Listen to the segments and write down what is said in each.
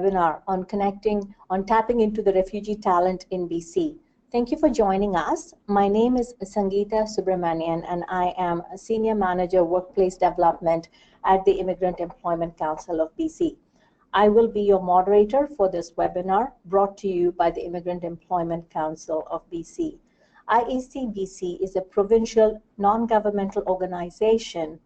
webinar on tapping into the refugee talent in BC. Thank you for joining us. My name is Sangeeta Subramanian and I am a Senior Manager Workplace Development at the Immigrant Employment Council of BC. I will be your moderator for this webinar brought to you by the Immigrant Employment Council of BC. IEC-BC is a provincial non-governmental organization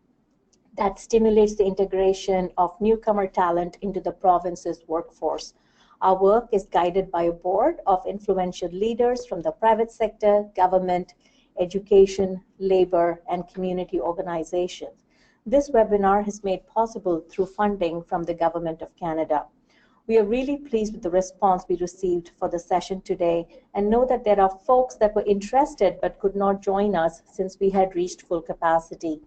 that stimulates the integration of newcomer talent into the province's workforce. Our work is guided by a board of influential leaders from the private sector, government, education, labor, and community organizations. This webinar is made possible through funding from the Government of Canada. We are really pleased with the response we received for the session today and know that there are folks that were interested but could not join us since we had reached full capacity.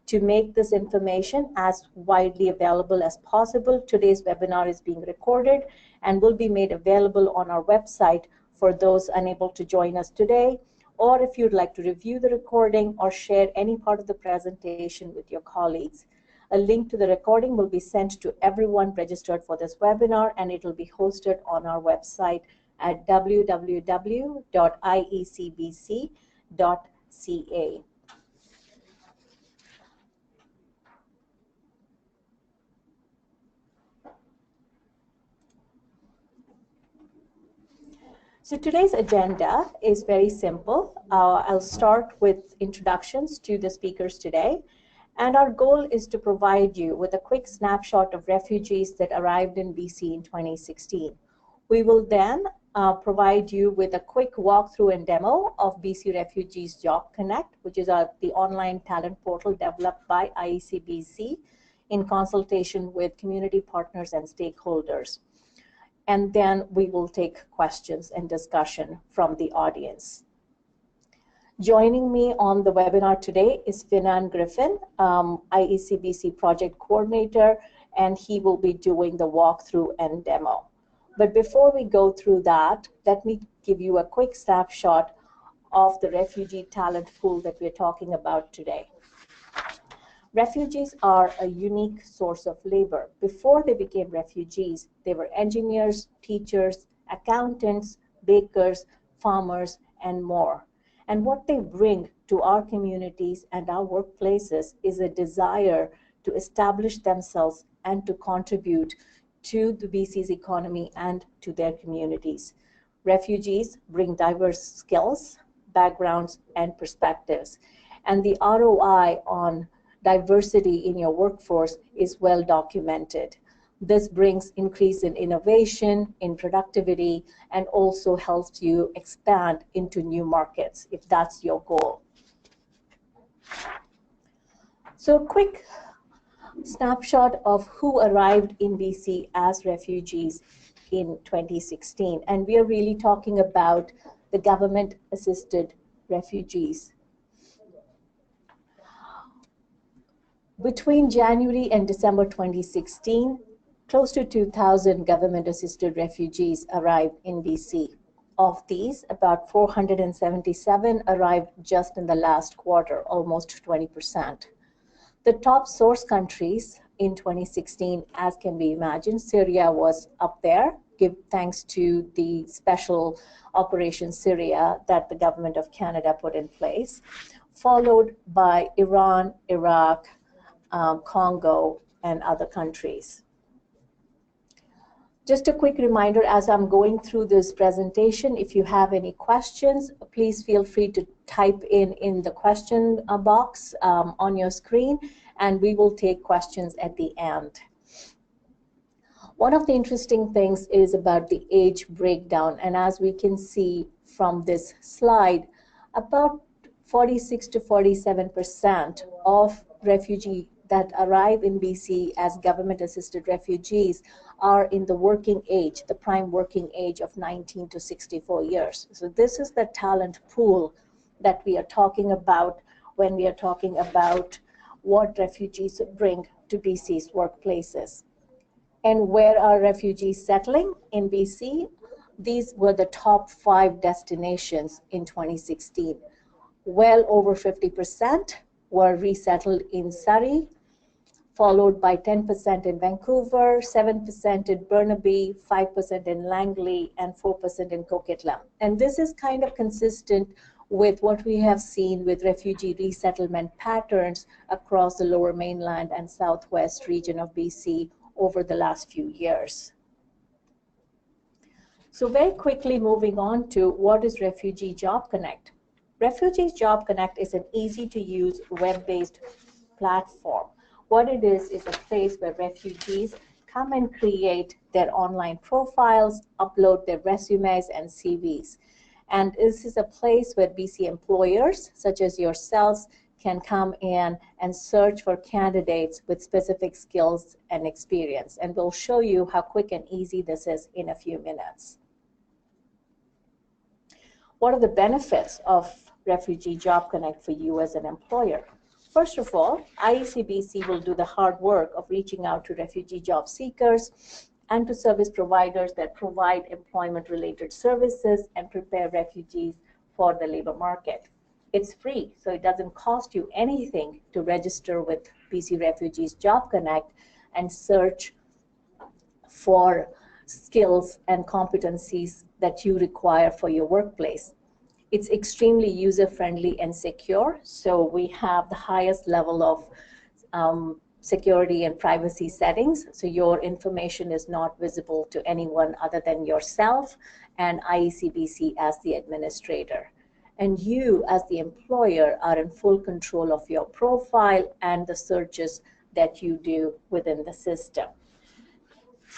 To make this information as widely available as possible, today's webinar is being recorded and will be made available on our website for those unable to join us today, or if you'd like to review the recording or share any part of the presentation with your colleagues. A link to the recording will be sent to everyone registered for this webinar, and it will be hosted on our website at www.iecbc.ca. So today's agenda is very simple. I'll start with introductions to the speakers today. And our goal is to provide you with a quick snapshot of refugees that arrived in BC in 2016. We will then provide you with a quick walkthrough and demo of BCRefugeesJobConnect, which is the online talent portal developed by IEC-BC in consultation with community partners and stakeholders. And then we will take questions and discussion from the audience. Joining me on the webinar today is Finan Griffin, IEC-BC Project Coordinator, and he will be doing the walkthrough and demo. But before we go through that, let me give you a quick snapshot of the refugee talent pool that we're talking about today. Refugees are a unique source of labor. Before they became refugees, they were engineers, teachers, accountants, bakers, farmers, and more. And what they bring to our communities and our workplaces is a desire to establish themselves and to contribute to the BC's economy and to their communities. Refugees bring diverse skills, backgrounds, and perspectives. And the ROI on diversity in your workforce is well documented. This brings increase in innovation, in productivity, and also helps you expand into new markets if that's your goal. So a quick snapshot of who arrived in BC as refugees in 2016. And we are really talking about the government-assisted refugees. Between January and December 2016, close to 2,000 government-assisted refugees arrived in BC. Of these, about 477 arrived just in the last quarter, almost 20%. The top source countries in 2016, as can be imagined, Syria was up there, thanks to the special Operation Syria that the Government of Canada put in place, followed by Iran, Iraq, Congo, and other countries. Just a quick reminder as I'm going through this presentation, if you have any questions, please feel free to type in the question box on your screen, and we will take questions at the end. One of the interesting things is about the age breakdown, and as we can see from this slide, about 46 to 47% of refugees that arrive in BC as government-assisted refugees are in the working age, the prime working age of 19 to 64 years. So this is the talent pool that we are talking about when we are talking about what refugees bring to BC's workplaces. And where are refugees settling in BC? These were the top 5 destinations in 2016. Well over 50% were resettled in Surrey, followed by 10% in Vancouver, 7% in Burnaby, 5% in Langley, and 4% in Coquitlam. And this is kind of consistent with what we have seen with refugee resettlement patterns across the Lower Mainland and Southwest region of BC over the last few years. So very quickly moving on to what is Refugee Job Connect. Refugees Job Connect is an easy-to-use web-based platform. What it is a place where refugees come and create their online profiles, upload their resumes and CVs. And this is a place where BC employers, such as yourselves, can come in and search for candidates with specific skills and experience. And we'll show you how quick and easy this is in a few minutes. What are the benefits of Refugee Job Connect for you as an employer? First of all, IEC-BC will do the hard work of reaching out to refugee job seekers and to service providers that provide employment-related services and prepare refugees for the labor market. It's free, so it doesn't cost you anything to register with BC Refugees Job Connect and search for skills and competencies that you require for your workplace. It's extremely user-friendly and secure, so we have the highest level of security and privacy settings, so your information is not visible to anyone other than yourself and IEC-BC as the administrator. And you, as the employer, are in full control of your profile and the searches that you do within the system.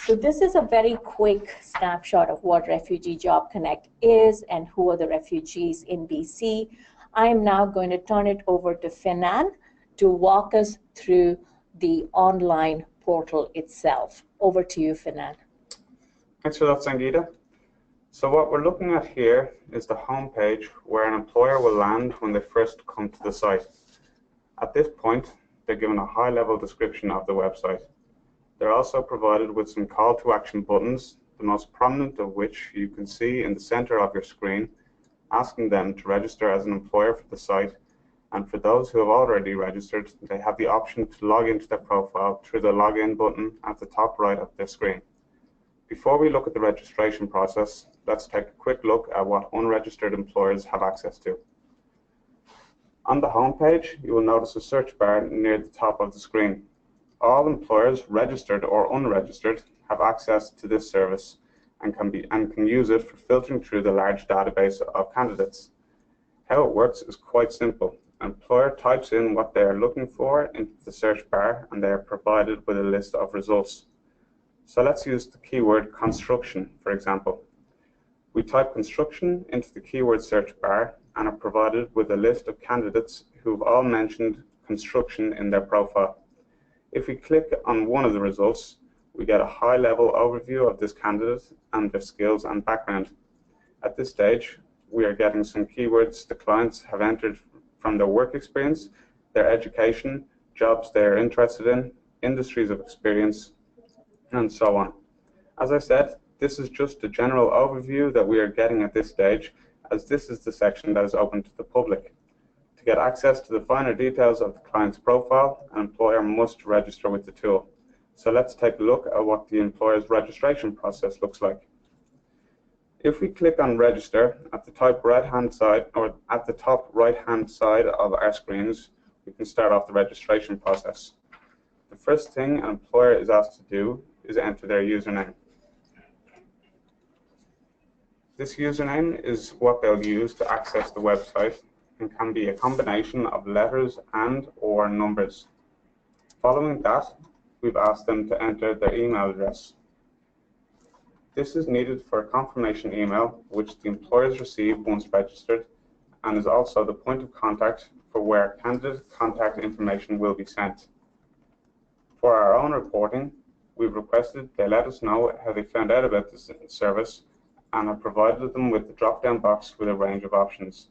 So this is a very quick snapshot of what Refugee Job Connect is and who are the refugees in BC. I am now going to turn it over to Finan to walk us through the online portal itself. Over to you, Finan. Thanks for that, Sangeeta. So what we're looking at here is the home page where an employer will land when they first come to the site. At this point, they're given a high-level description of the website. They're also provided with some call to action buttons, the most prominent of which you can see in the center of your screen, asking them to register as an employer for the site. And for those who have already registered, they have the option to log into their profile through the login button at the top right of their screen. Before we look at the registration process, let's take a quick look at what unregistered employers have access to. On the home page, you will notice a search bar near the top of the screen. All employers, registered or unregistered, have access to this service and can use it for filtering through the large database of candidates. How it works is quite simple. An employer types in what they are looking for into the search bar and they are provided with a list of results. So let's use the keyword construction, for example. We type construction into the keyword search bar and are provided with a list of candidates who've all mentioned construction in their profile. If we click on one of the results, we get a high-level overview of this candidate and their skills and background. At this stage, we are getting some keywords the clients have entered from their work experience, their education, jobs they are interested in, industries of experience, and so on. As I said, this is just a general overview that we are getting at this stage, as this is the section that is open to the public. To get access to the finer details of the client's profile, an employer must register with the tool. So let's take a look at what the employer's registration process looks like. If we click on register at the top right-hand side or at the top right-hand side of our screens, we can start off the registration process. The first thing an employer is asked to do is enter their username. This username is what they'll use to access the website and can be a combination of letters and or numbers. Following that, we've asked them to enter their email address. This is needed for a confirmation email which the employers receive once registered and is also the point of contact for where candidate contact information will be sent. For our own reporting, we've requested they let us know how they found out about this service and have provided them with the drop-down box with a range of options.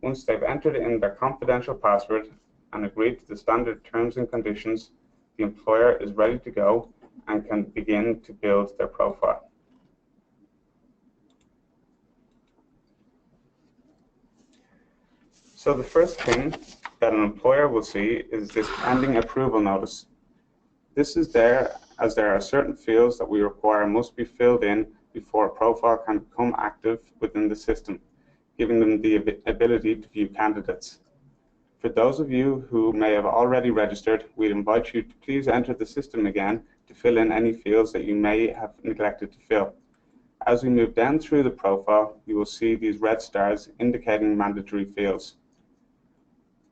Once they've entered in their confidential password and agreed to the standard terms and conditions, the employer is ready to go and can begin to build their profile. So the first thing that an employer will see is this pending approval notice. This is there as there are certain fields that we require must be filled in before a profile can become active within the system, giving them the ability to view candidates. For those of you who may have already registered, we'd invite you to please enter the system again to fill in any fields that you may have neglected to fill. As we move down through the profile, you will see these red stars indicating mandatory fields.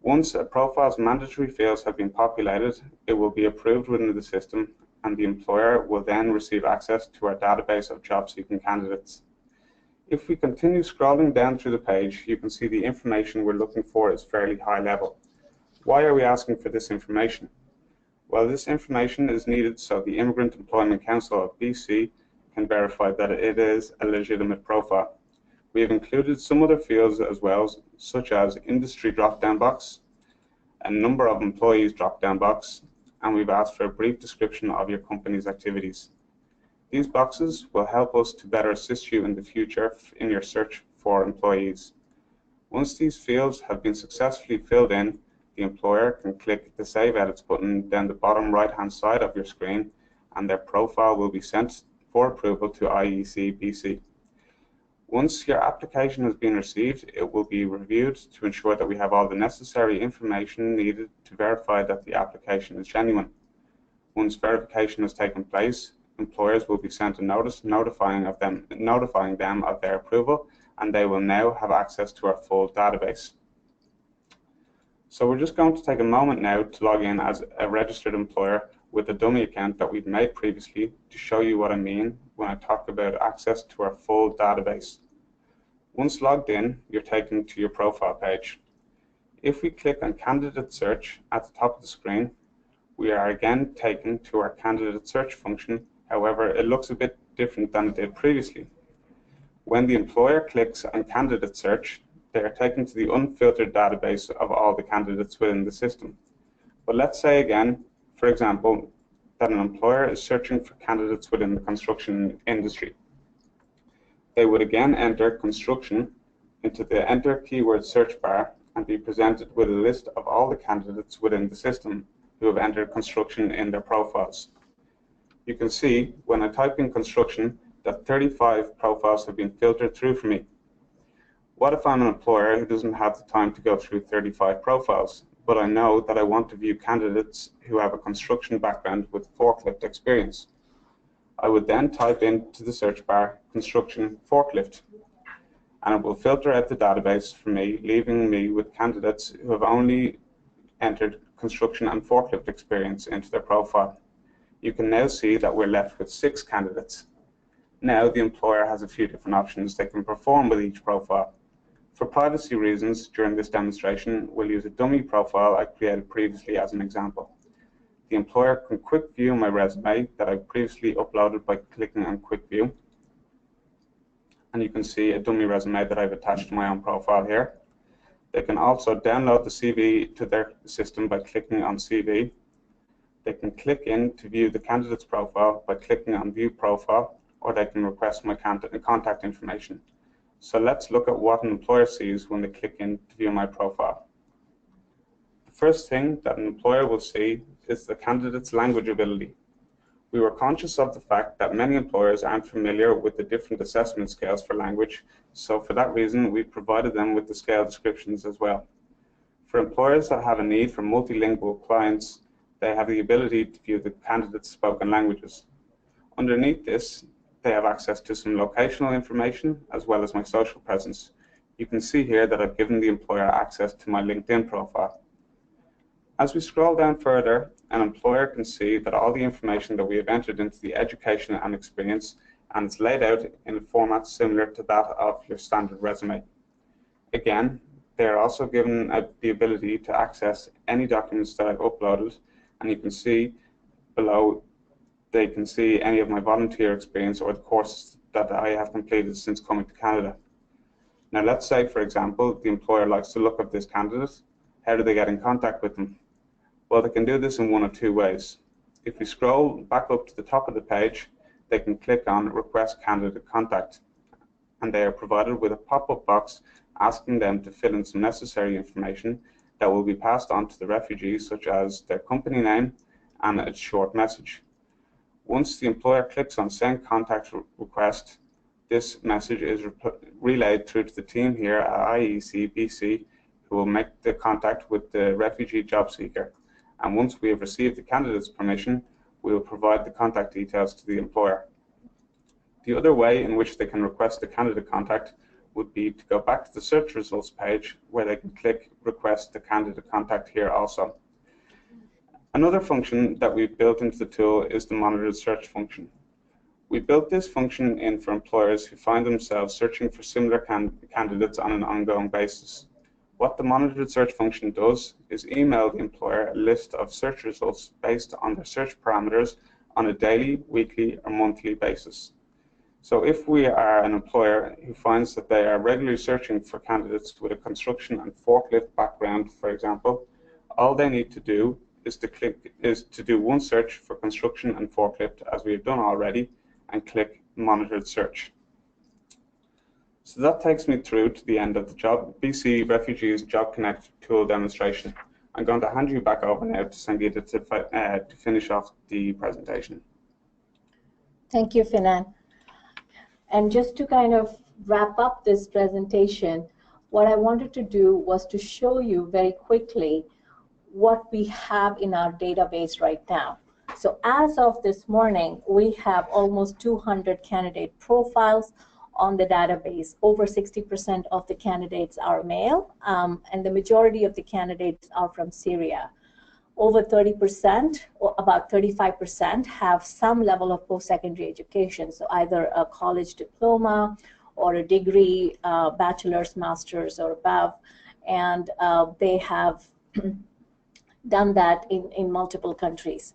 Once a profile's mandatory fields have been populated, it will be approved within the system, and the employer will then receive access to our database of job-seeking candidates. If we continue scrolling down through the page, you can see the information we're looking for is fairly high level. Why are we asking for this information? Well, this information is needed so the Immigrant Employment Council of BC can verify that it is a legitimate profile. We have included some other fields as well, such as industry drop-down box, a number of employees drop-down box, and we've asked for a brief description of your company's activities. These boxes will help us to better assist you in the future in your search for employees. Once these fields have been successfully filled in, the employer can click the Save Edits button down the bottom right-hand side of your screen, and their profile will be sent for approval to IEC-BC. Once your application has been received, it will be reviewed to ensure that we have all the necessary information needed to verify that the application is genuine. Once verification has taken place, employers will be sent a notice notifying them of their approval, and they will now have access to our full database. So we're just going to take a moment now to log in as a registered employer with a dummy account that we've made previously to show you what I mean when I talk about access to our full database. Once logged in, you're taken to your profile page. If we click on Candidate Search at the top of the screen, we are again taken to our Candidate Search function. However, it looks a bit different than it did previously. When the employer clicks on Candidate Search, they are taken to the unfiltered database of all the candidates within the system. But let's say again, for example, that an employer is searching for candidates within the construction industry. They would again enter construction into the Enter Keyword search bar and be presented with a list of all the candidates within the system who have entered construction in their profiles. You can see when I type in construction that 35 profiles have been filtered through for me. What if I'm an employer who doesn't have the time to go through 35 profiles, but I know that I want to view candidates who have a construction background with forklift experience? I would then type into the search bar construction forklift, and it will filter out the database for me, leaving me with candidates who have only entered construction and forklift experience into their profile. You can now see that we're left with 6 candidates. Now the employer has a few different options they can perform with each profile. For privacy reasons, during this demonstration, we'll use a dummy profile I created previously as an example. The employer can quick view my resume that I previously uploaded by clicking on Quick View. And you can see a dummy resume that I've attached to my own profile here. They can also download the CV to their system by clicking on CV. They can click in to view the candidate's profile by clicking on View Profile, or they can request my contact information. So let's look at what an employer sees when they click in to view my profile. The first thing that an employer will see is the candidate's language ability. We were conscious of the fact that many employers aren't familiar with the different assessment scales for language, so for that reason we provided them with the scale descriptions as well. For employers that have a need for multilingual clients, they have the ability to view the candidate's spoken languages. Underneath this, they have access to some locational information as well as my social presence. You can see here that I've given the employer access to my LinkedIn profile. As we scroll down further, an employer can see that all the information that we have entered into the education and experience, and it's laid out in a format similar to that of your standard resume. Again, they are also given the ability to access any documents that I've uploaded, and you can see below they can see any of my volunteer experience or the courses that I have completed since coming to Canada. Now let's say, for example, the employer likes to look up this candidate. How do they get in contact with them? Well, they can do this in one of 2 ways. If we scroll back up to the top of the page, they can click on Request Candidate Contact, and they are provided with a pop-up box asking them to fill in some necessary information that will be passed on to the refugees, such as their company name and a short message. Once the employer clicks on Send Contact Request, this message is relayed through to the team here at IEC-BC, who will make the contact with the refugee job seeker. And once we have received the candidate's permission, we will provide the contact details to the employer. The other way in which they can request the candidate contact would be to go back to the search results page, where they can click Request the Candidate Contact here also. Another function that we've built into the tool is the monitored search function. We built this function in for employers who find themselves searching for similar candidates on an ongoing basis. What the monitored search function does is email the employer a list of search results based on their search parameters on a daily, weekly, or monthly basis. So if we are an employer who finds that they are regularly searching for candidates with a construction and forklift background, for example, all they need to do is to do one search for construction and forklift, as we have done already, and click monitored search. So that takes me through to the end of the BC Refugees Job Connect tool demonstration. I'm going to hand you back over now to Sangeeta to finish off the presentation. Thank you, Finan. And just to kind of wrap up this presentation, what I wanted to do was to show you very quickly what we have in our database right now. So as of this morning, we have almost 200 candidate profiles on the database. Over 60% of the candidates are male, and the majority of the candidates are from Syria. Over 30%, or about 35%, have some level of post-secondary education, so either a college diploma or a degree, bachelor's, master's, or above, and they have done that in multiple countries.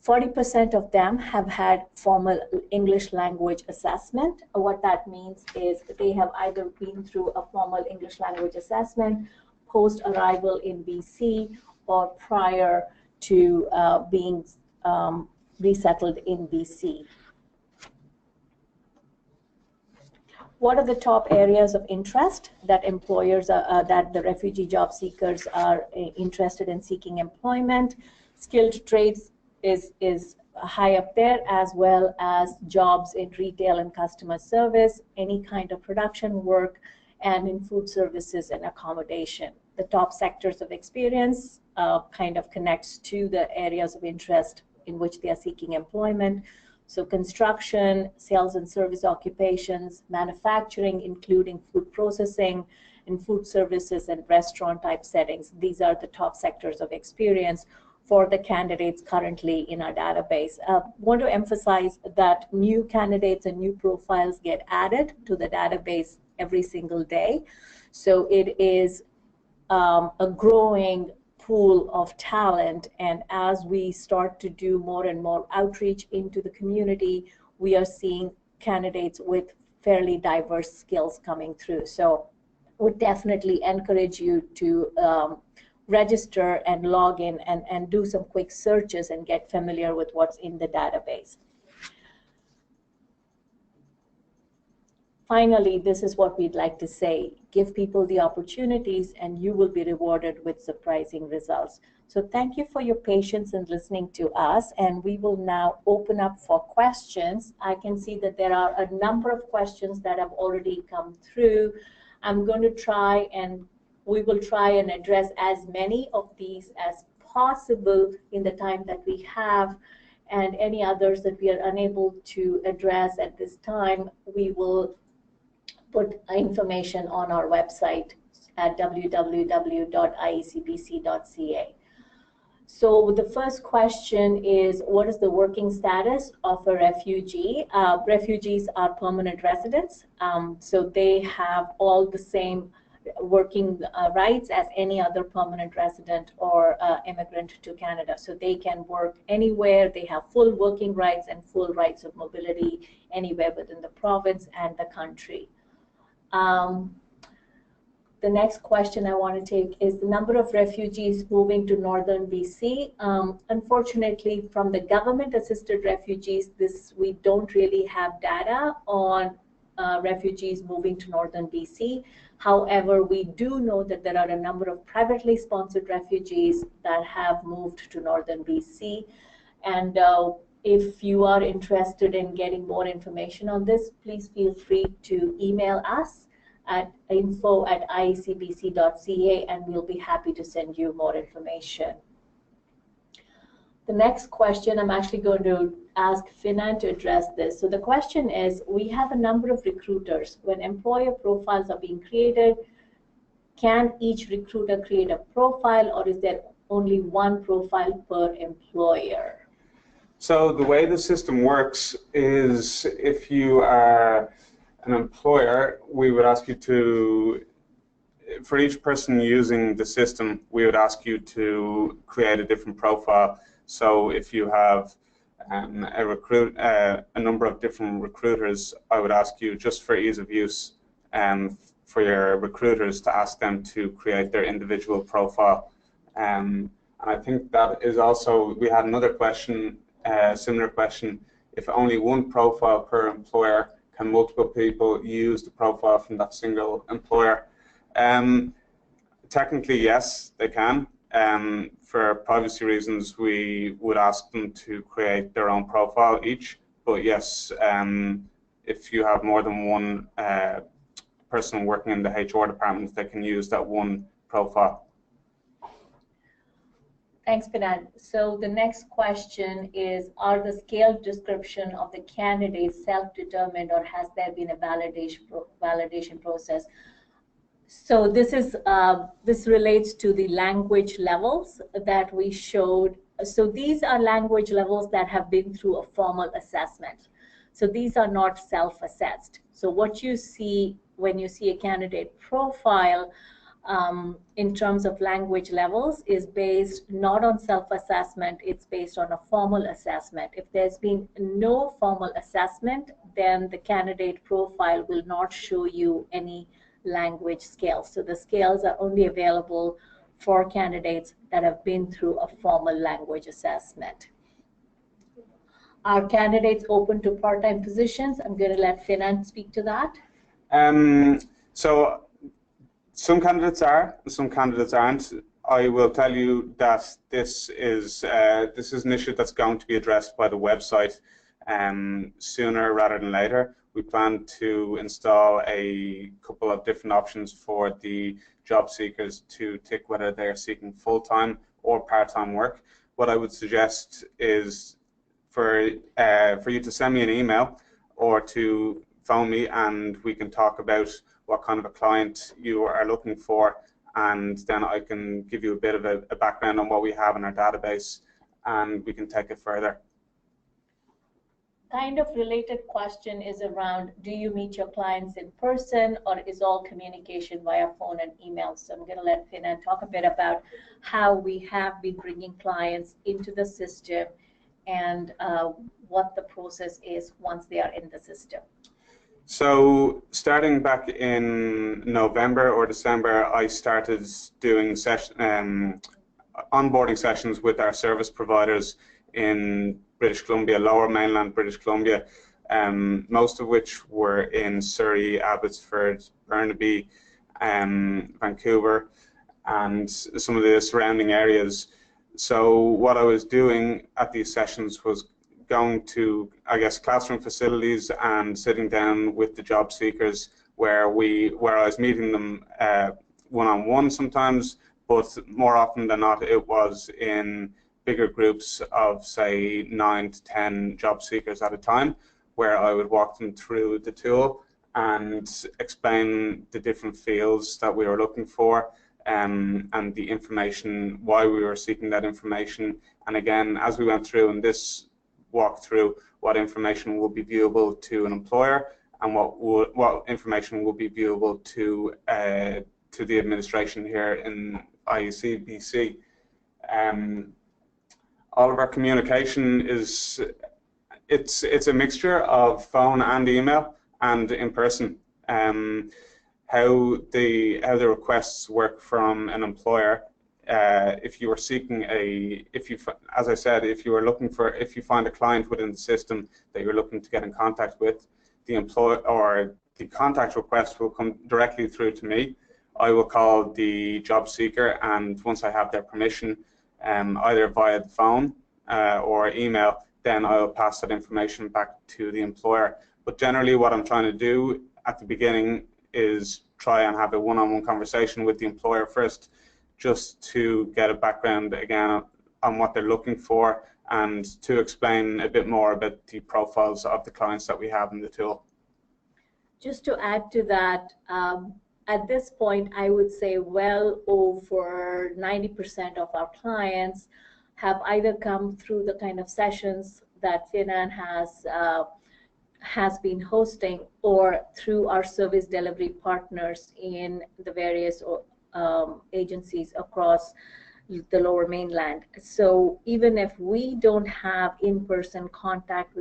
40% of them have had formal English language assessment. What that means is they have either been through a formal English language assessment post-arrival in BC or prior to being resettled in BC. What are the top areas of interest that employers, that the refugee job seekers are interested in seeking employment? Skilled trades is high up there, as well as jobs in retail and customer service, any kind of production work, and in food services and accommodation. The top sectors of experience kind of connects to the areas of interest in which they are seeking employment. So construction, sales and service occupations, manufacturing, including food processing, and food services and restaurant type settings. These are the top sectors of experience for the candidates currently in our database. I want to emphasize that new candidates and new profiles get added to the database every single day. So it is a growing pool of talent, and as we start to do more and more outreach into the community, we are seeing candidates with fairly diverse skills coming through. So would definitely encourage you to register and log in and do some quick searches and get familiar with what's in the database. Finally, this is what we'd like to say: give people the opportunities and you will be rewarded with surprising results. So thank you for your patience in listening to us, and we will now open up for questions. I can see that there are a number of questions that have already come through. I'm going to try, and we will try and address as many of these as possible in the time that we have, and any others that we are unable to address at this time, we will put information on our website at www.iec-bc.ca. So the first question is, what is the working status of a refugee? Refugees are permanent residents, so they have all the same working rights as any other permanent resident or immigrant to Canada. So they can work anywhere. They have full working rights and full rights of mobility anywhere within the province and the country. The next question I want to take is the number of refugees moving to northern BC. Unfortunately, from the government-assisted refugees, we don't really have data on refugees moving to northern BC. However, we do know that there are a number of privately sponsored refugees that have moved to northern BC. And if you are interested in getting more information on this, please feel free to email us at info@iec-bc.ca, and we'll be happy to send you more information. The next question, I'm actually going to ask Finan to address this. So the question is, we have a number of recruiters. When employer profiles are being created, can each recruiter create a profile, or is there only one profile per employer? So the way the system works is, if you are an employer, we would ask you to, for each person using the system, we would ask you to create a different profile. So if you have a number of different recruiters, I would ask you, just for ease of use, for your recruiters, to ask them to create their individual profile. And I think that is also, we had another question, similar question, if only one profile per employer, can multiple people use the profile from that single employer? Technically, yes, they can. For privacy reasons, we would ask them to create their own profile each. But yes, if you have more than one person working in the HR department, they can use that one profile. Thanks, Finan. So the next question is, are the scale description of the candidates self-determined, or has there been a validation process? So this is this relates to the language levels that we showed. So these are language levels that have been through a formal assessment. So these are not self-assessed. So what you see when you see a candidate profile in terms of language levels is based not on self-assessment, it's based on a formal assessment. If there's been no formal assessment, then the candidate profile will not show you any language scales. So the scales are only available for candidates that have been through a formal language assessment. Are candidates open to part-time positions? I'm going to let Finan speak to that. So some candidates are, and some candidates aren't. I will tell you that this is an issue that's going to be addressed by the website sooner rather than later. We plan to install a couple of different options for the job seekers to tick whether they're seeking full-time or part-time work. What I would suggest is for you to send me an email or to phone me, and we can talk about what kind of a client you are looking for, and then I can give you a bit of a background on what we have in our database, and we can take it further. Kind of related question is around, do you meet your clients in person, or is all communication via phone and email? So I'm going to let Finan talk a bit about how we have been bringing clients into the system and what the process is once they are in the system. So starting back in November or December, I started doing onboarding sessions with our service providers in British Columbia, lower mainland British Columbia, most of which were in Surrey, Abbotsford, Burnaby, Vancouver, and some of the surrounding areas. So what I was doing at these sessions was going to, I guess, classroom facilities and sitting down with the job seekers where I was meeting them one-on-one sometimes, but more often than not it was in bigger groups of, say, 9 to 10 job seekers at a time, where I would walk them through the tool and explain the different fields that we were looking for, and the information, why we were seeking that information. And again, as we went through in this walkthrough, what information will be viewable to an employer and what information will be viewable to the administration here in IEC-BC. All of our communication is it's a mixture of phone and email and in person. How the requests work from an employer. If you are seeking as I said, if you find a client within the system that you're looking to get in contact with, the contact request will come directly through to me. I will call the job seeker, and once I have their permission, either via the phone or email, then I'll pass that information back to the employer. But generally what I'm trying to do at the beginning is try and have a one-on-one conversation with the employer first, just to get a background again on what they're looking for and to explain a bit more about the profiles of the clients that we have in the tool. Just to add to that, at this point, I would say well over 90% of our clients have either come through the kind of sessions that Finan has been hosting, or through our service delivery partners in the various agencies across the Lower Mainland. So even if we don't have in-person contact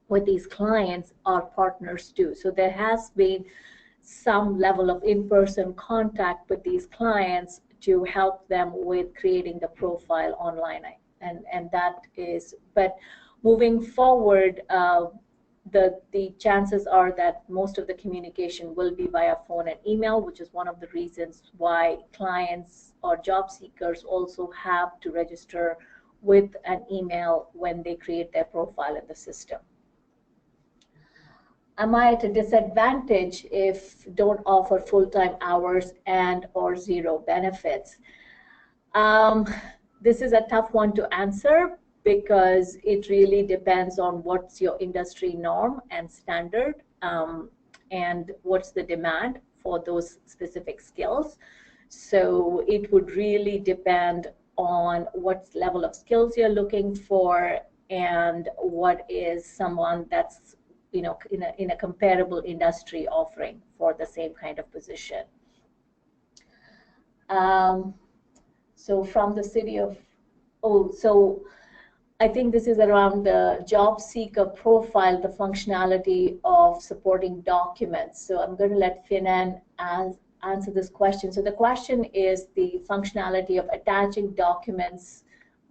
with these clients, our partners do. So there has been some level of in-person contact with these clients to help them with creating the profile online. And that is, but moving forward, the chances are that most of the communication will be via phone and email, which is one of the reasons why clients or job seekers also have to register with an email when they create their profile in the system. Am I at a disadvantage if don't offer full-time hours and or zero benefits? This is a tough one to answer, because it really depends on what's your industry norm and standard, and what's the demand for those specific skills. So it would really depend on what level of skills you're looking for and what is someone that's, you know, in a comparable industry offering for the same kind of position. So from the city of, so I think this is around the job seeker profile, the functionality of supporting documents. So I'm going to let Finan answer this question. So the question is the functionality of attaching documents,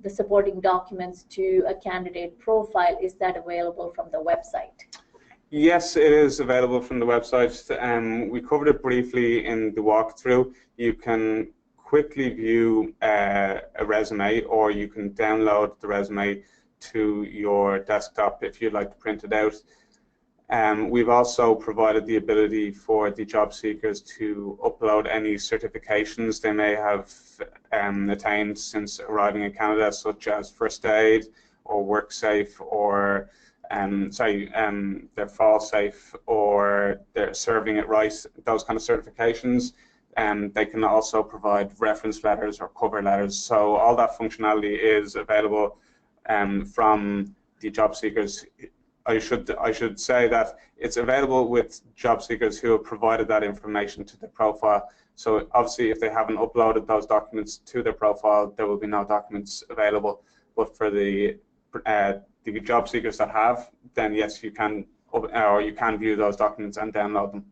the supporting documents to a candidate profile. Is that available from the website? Yes, it is available from the website. We covered it briefly in the walkthrough. You can quickly view a resume, or you can download the resume to your desktop if you'd like to print it out. We've also provided the ability for the job seekers to upload any certifications they may have attained since arriving in Canada, such as first aid or WorkSafe, or their fall safe, or they're serving it right, those kind of certifications. They can also provide reference letters or cover letters. So all that functionality is available from the job seekers. I should say that it's available with job seekers who have provided that information to their profile. So obviously, if they haven't uploaded those documents to their profile, there will be no documents available. But for the job seekers that have, then yes, you can, or you can view those documents and download them.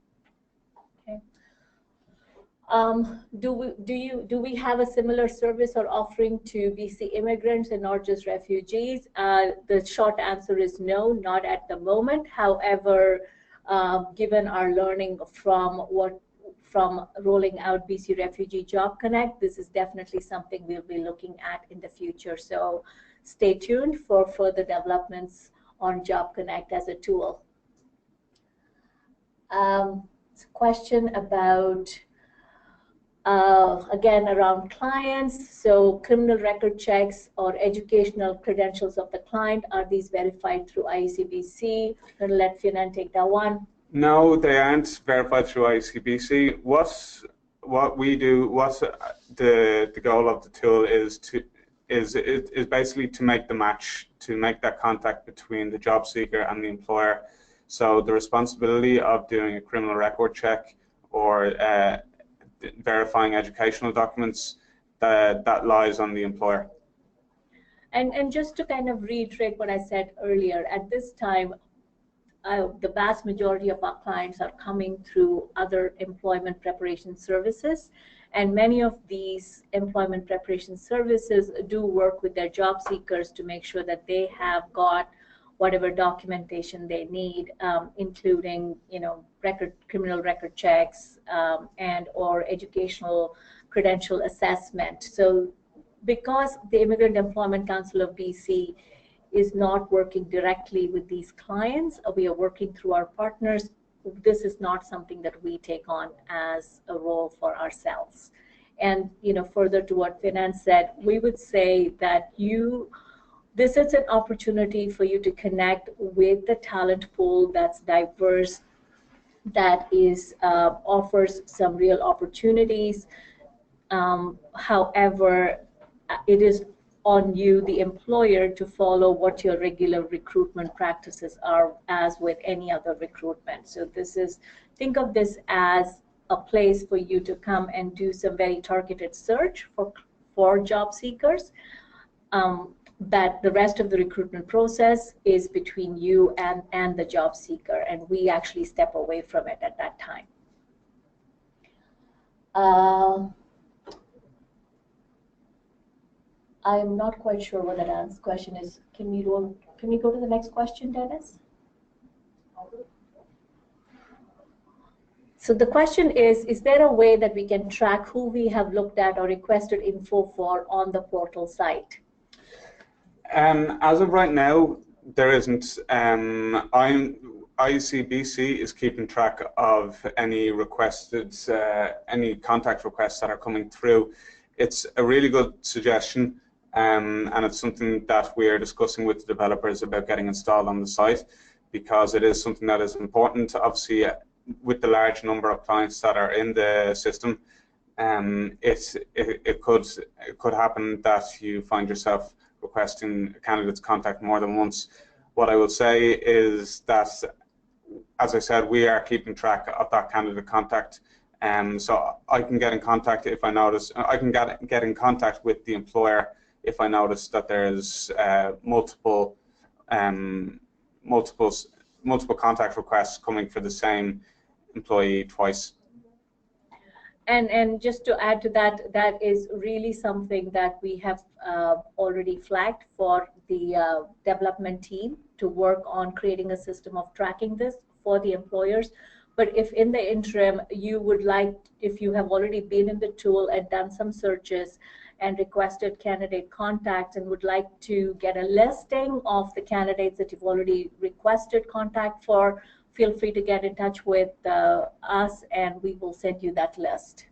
Do we have a similar service or offering to BC immigrants and not just refugees? The short answer is no, not at the moment. However, given our learning from rolling out BC Refugee Job Connect, this is definitely something we'll be looking at in the future. So stay tuned for further developments on Job Connect as a tool. It's a question about again, around clients. So criminal record checks or educational credentials of the client, are these verified through IEC-BC? I'm going to let Finan take that one. No, they aren't verified through IEC-BC. What we do, what the goal of the tool is basically to make the match, to make that contact between the job seeker and the employer. So the responsibility of doing a criminal record check or verifying educational documents, that lies on the employer. And just to kind of reiterate what I said earlier, at this time, the vast majority of our clients are coming through other employment preparation services, and many of these employment preparation services do work with their job seekers to make sure that they have got whatever documentation they need, including, you know, criminal record checks and or educational credential assessment. So because the Immigrant Employment Council of BC is not working directly with these clients, we are working through our partners. This is not something that we take on as a role for ourselves. And further to what Finance said, we would say that this is an opportunity for you to connect with the talent pool that's diverse, that offers some real opportunities. However, it is on you, the employer, to follow what your regular recruitment practices are, as with any other recruitment. So think of this as a place for you to come and do some very targeted search for job seekers. That the rest of the recruitment process is between you and the job seeker, and we actually step away from it at that time. I'm not quite sure what that question is. Can we go to the next question, Dennis? So the question is there a way that we can track who we have looked at or requested info for on the portal site? As of right now, there isn't. IEC-BC is keeping track of any any contact requests that are coming through. It's a really good suggestion, and it's something that we are discussing with the developers about getting installed on the site, because it is something that is important. Obviously, with the large number of clients that are in the system, it could happen that you find yourself requesting a candidate's contact more than once. What I will say is that, as I said, we are keeping track of that candidate contact, so I can get in contact if I notice. I can get in contact with the employer if I notice that there's multiple contact requests coming for the same employee twice. And just to add to that, that is really something that we have already flagged for the development team to work on creating a system of tracking this for the employers. But if in the interim you would like, if you have already been in the tool and done some searches and requested candidate contacts and would like to get a listing of the candidates that you've already requested contact for, feel free to get in touch with us and we will send you that list.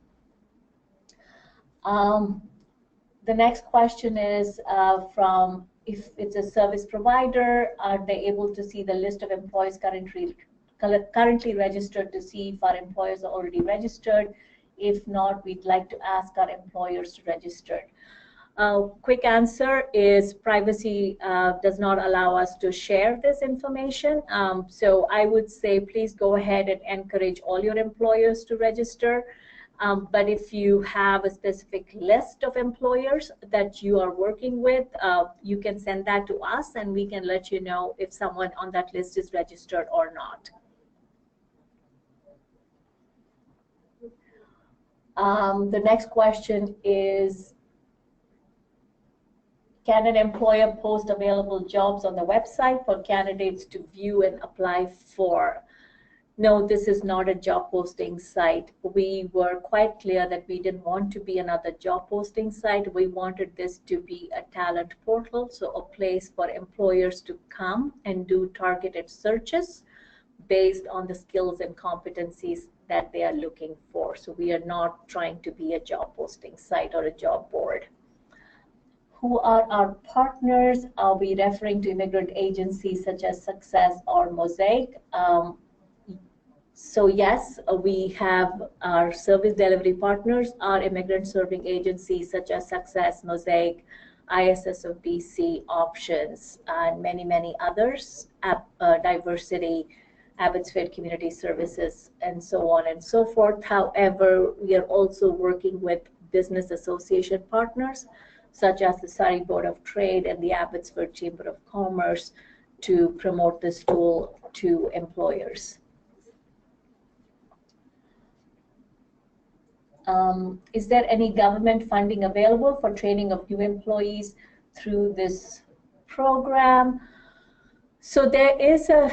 The next question is from, if it's a service provider, are they able to see the list of employees currently registered to see if our employers are already registered? If not, we'd like to ask our employers to register. Quick answer is privacy does not allow us to share this information. So I would say please go ahead and encourage all your employers to register. But if you have a specific list of employers that you are working with, you can send that to us and we can let you know if someone on that list is registered or not. The next question is, can an employer post available jobs on the website for candidates to view and apply for? No, this is not a job posting site. We were quite clear that we didn't want to be another job posting site. We wanted this to be a talent portal, so a place for employers to come and do targeted searches based on the skills and competencies that they are looking for. So we are not trying to be a job posting site or a job board. Who are our partners? Are we referring to immigrant agencies such as Success or Mosaic? So yes, we have our service delivery partners, our immigrant serving agencies such as Success, Mosaic, ISS of BC, Options, and many, many others, Diversity, Abbotsford Community Services, and so on and so forth. However, we are also working with business association partners such as the Surrey Board of Trade and the Abbotsford Chamber of Commerce to promote this tool to employers. Is there any government funding available for training of new employees through this program? So there is a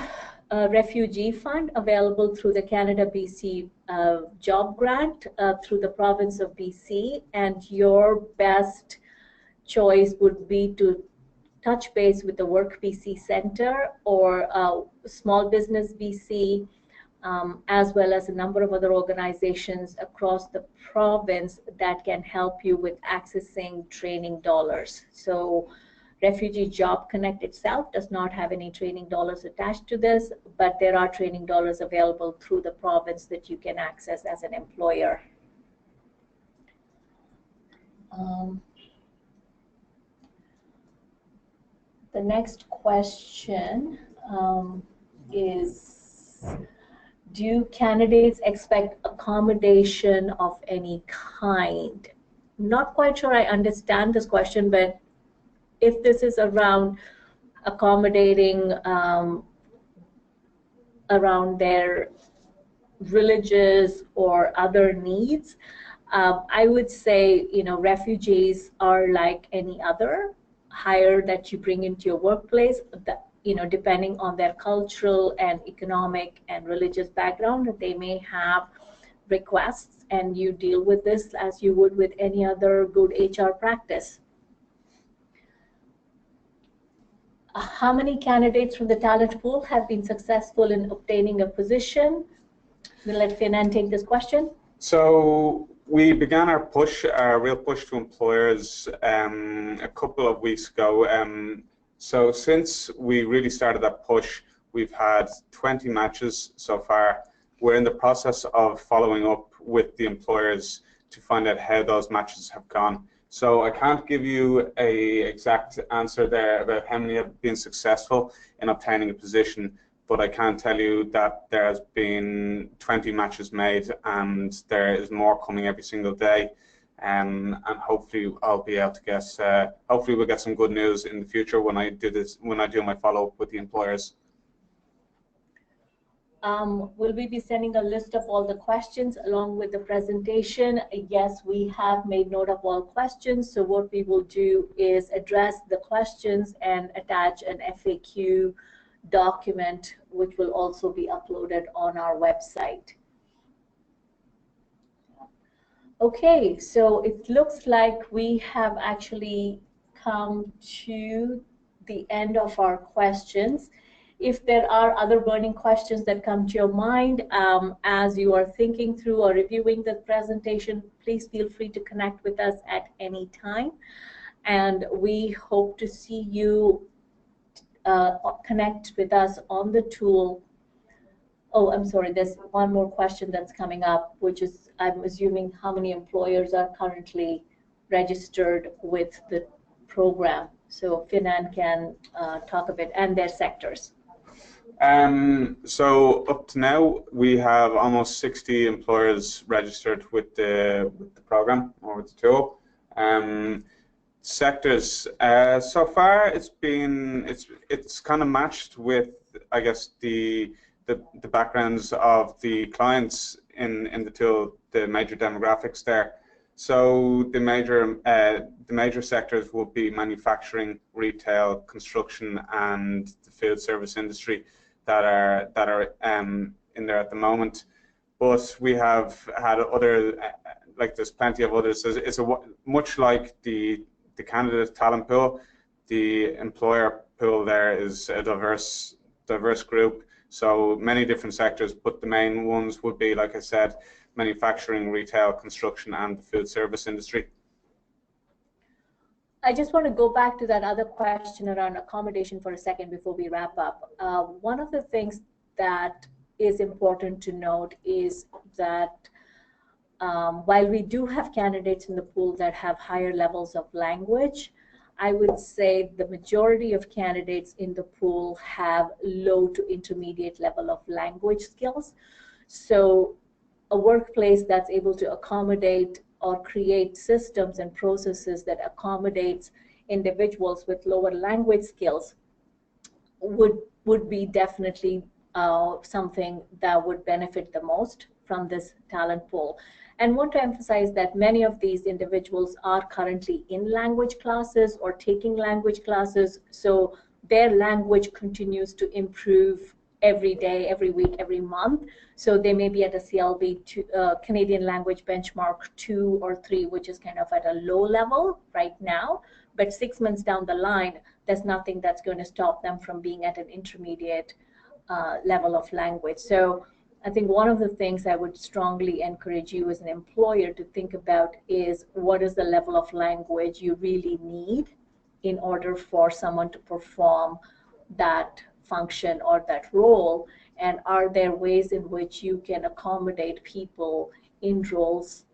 refugee fund available through the Canada-BC job grant through the province of BC, and your best choice would be to touch base with the Work BC Center or Small Business BC, as well as a number of other organizations across the province that can help you with accessing training dollars. So Refugee Job Connect itself does not have any training dollars attached to this, but there are training dollars available through the province that you can access as an employer. The next question is, do candidates expect accommodation of any kind? Not quite sure I understand this question, but if this is around accommodating around their religious or other needs, I would say, refugees are like any other hire that you bring into your workplace, that, depending on their cultural and economic and religious background, they may have requests, and you deal with this as you would with any other good HR practice. How many candidates from the talent pool have been successful in obtaining a position? We'll let Finan take this question. So we began our real push to employers a couple of weeks ago. So since we really started that push, we've had 20 matches so far. We're in the process of following up with the employers to find out how those matches have gone. So I can't give you an exact answer there about how many have been successful in obtaining a position, but I can tell you that there has been 20 matches made, and there is more coming every single day. And hopefully I'll be able to get, hopefully we'll get some good news in the future when I do my follow-up with the employers. Will we be sending a list of all the questions along with the presentation? Yes, we have made note of all questions. So what we will do is address the questions and attach an FAQ document, which will also be uploaded on our website. Okay, so it looks like we have actually come to the end of our questions. If there are other burning questions that come to your mind as you are thinking through or reviewing the presentation, please feel free to connect with us at any time. And we hope to see you connect with us on the tool. Oh, I'm sorry, there's one more question that's coming up, which is, I'm assuming, how many employers are currently registered with the program. So Finan can talk a bit, and their sectors. So up to now, we have almost 60 employers registered with the program or with the tool. Sectors, so far it's kind of matched with, I guess, the backgrounds of the clients in the tool, the major demographics there. So the major sectors will be manufacturing, retail, construction, and the food service industry that are in there at the moment. But we have had other, like there's plenty of others. It's much like the candidate talent pool. The employer pool there is a diverse group. So many different sectors, but the main ones would be, like I said, manufacturing, retail, construction, and the food service industry. I just want to go back to that other question around accommodation for a second before we wrap up. One of the things that is important to note is that while we do have candidates in the pool that have higher levels of language, I would say the majority of candidates in the pool have low to intermediate level of language skills. So a workplace that's able to accommodate or create systems and processes that accommodates individuals with lower language skills would be definitely something that would benefit the most from this talent pool. And want to emphasize that many of these individuals are currently in language classes or taking language classes, so their language continues to improve every day, every week, every month. So they may be at a CLB, Canadian Language Benchmark 2 or 3, which is kind of at a low level right now, but 6 months down the line, there's nothing that's going to stop them from being at an intermediate level of language. So I think one of the things I would strongly encourage you as an employer to think about is what is the level of language you really need in order for someone to perform that function or that role, and are there ways in which you can accommodate people in roles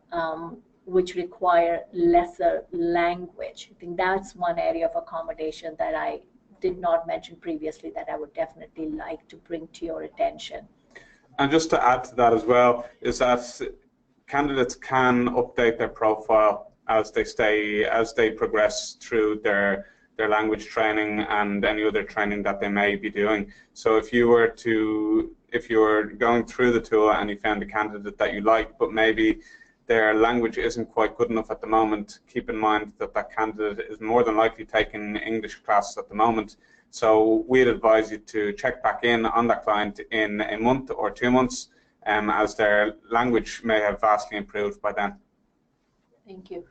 which require lesser language. I think that's one area of accommodation that I did not mention previously that I would definitely like to bring to your attention. And just to add to that as well, is that candidates can update their profile as they progress through their language training and any other training that they may be doing. So if you were going through the tool and you found a candidate that you like, but maybe their language isn't quite good enough at the moment, keep in mind that that candidate is more than likely taking English classes at the moment. So we'd advise you to check back in on that client in a month or 2 months, as their language may have vastly improved by then. Thank you.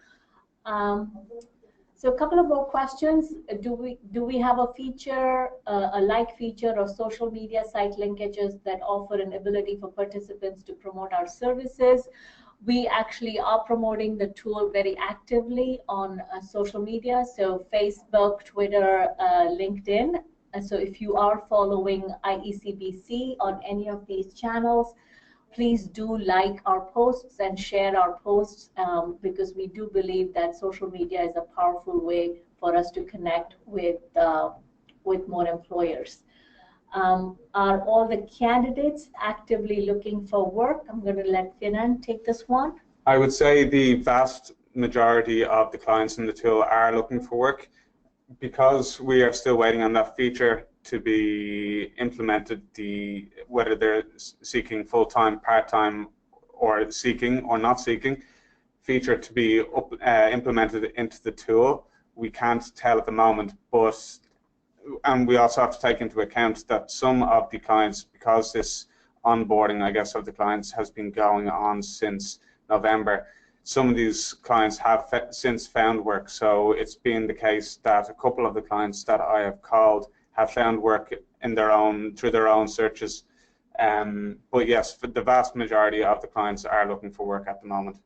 So a couple of more questions. Do we have a feature, a like feature or social media site linkages that offer an ability for participants to promote our services? We actually are promoting the tool very actively on social media, so Facebook, Twitter, LinkedIn. And so if you are following IEC-BC on any of these channels, please do like our posts and share our posts, because we do believe that social media is a powerful way for us to connect with more employers. Are all the candidates actively looking for work? I'm going to let Finan take this one. I would say the vast majority of the clients in the tool are looking for work. Because we are still waiting on that feature to be implemented, whether they're seeking full-time, part-time, or seeking or not seeking, feature to be implemented into the tool, we can't tell at the moment. And we also have to take into account that some of the clients, because this onboarding, I guess, of the clients has been going on since November, some of these clients have since found work. So it's been the case that a couple of the clients that I have called have found work through their own searches. But yes, the vast majority of the clients are looking for work at the moment.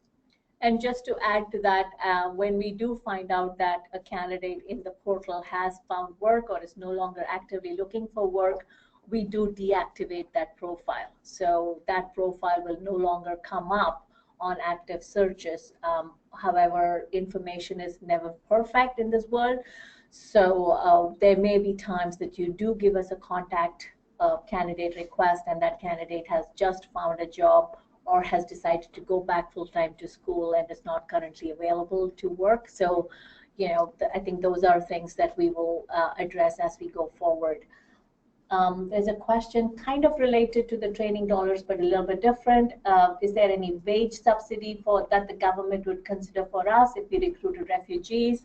And just to add to that, when we do find out that a candidate in the portal has found work or is no longer actively looking for work, we do deactivate that profile. So that profile will no longer come up on active searches. However, information is never perfect in this world. So there may be times that you do give us a contact candidate request and that candidate has just found a job or has decided to go back full-time to school and is not currently available to work. So, I think those are things that we will address as we go forward. There's a question kind of related to the training dollars, but a little bit different. Is there any wage subsidy that the government would consider for us if we recruited refugees?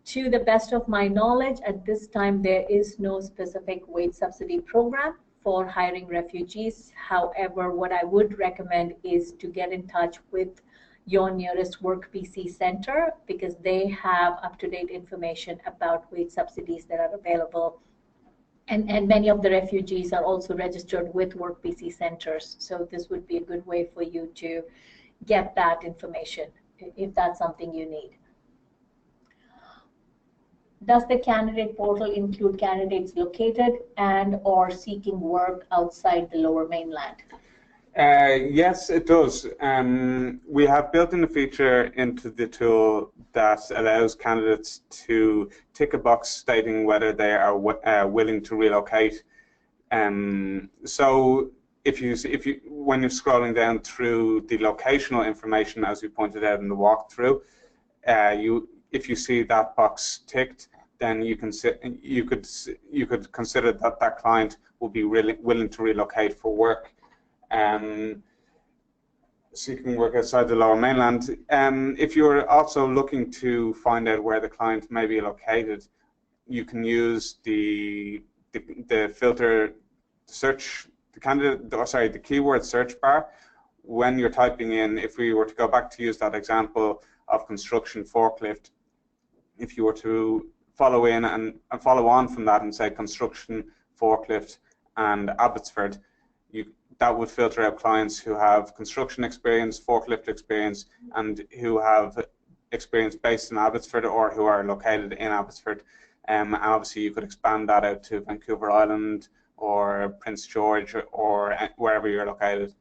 To the best of my knowledge, at this time, there is no specific wage subsidy program for hiring refugees. However, what I would recommend is to get in touch with your nearest Work BC center, because they have up-to-date information about wage subsidies that are available. And many of the refugees are also registered with Work BC centers. So this would be a good way for you to get that information if that's something you need. Does the candidate portal include candidates located and or seeking work outside the Lower Mainland? Yes, it does. We have built in a feature into the tool that allows candidates to tick a box stating whether they are willing to relocate. So when you're scrolling down through the locational information, as we pointed out in the walkthrough, if you see that box ticked, then you could consider that client will be really willing to relocate for work. Seeking work outside the Lower Mainland. If you're also looking to find out where the client may be located, you can use the filter search, the keyword search bar. When you're typing in, if we were to go back to use that example of construction forklift, if you were to follow in and follow on from that and say construction, forklift, and Abbotsford, that would filter out clients who have construction experience, forklift experience, and who have experience based in Abbotsford or who are located in Abbotsford. And obviously you could expand that out to Vancouver Island or Prince George or wherever you're located.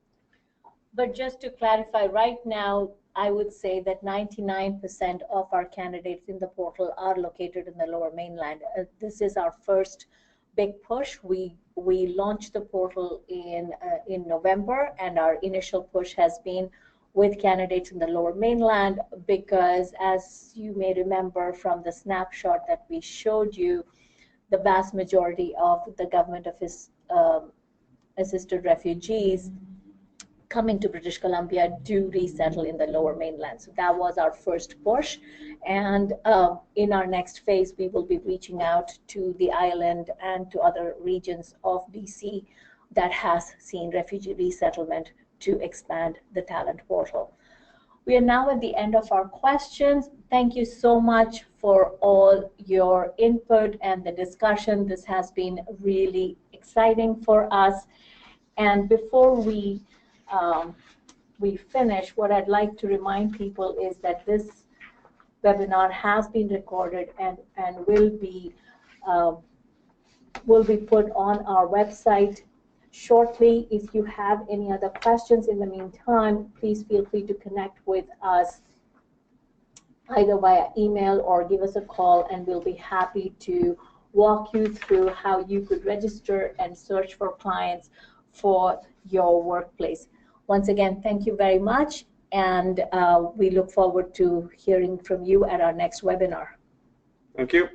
But just to clarify, right now, I would say that 99% of our candidates in the portal are located in the Lower Mainland. This is our first big push. We launched the portal in November, and our initial push has been with candidates in the Lower Mainland because, as you may remember from the snapshot that we showed you, the vast majority of the government assisted refugees coming to British Columbia do resettle in the Lower Mainland. So that was our first push, and in our next phase we will be reaching out to the island and to other regions of BC that has seen refugee resettlement to expand the talent portal. We are now at the end of our questions. Thank you so much for all your input and the discussion. This has been really exciting for us. And before we finish, what I'd like to remind people is that this webinar has been recorded and will be put on our website shortly. If you have any other questions in the meantime, please feel free to connect with us either via email or give us a call, and we'll be happy to walk you through how you could register and search for clients for your workplace. Once again, thank you very much, and we look forward to hearing from you at our next webinar. Thank you.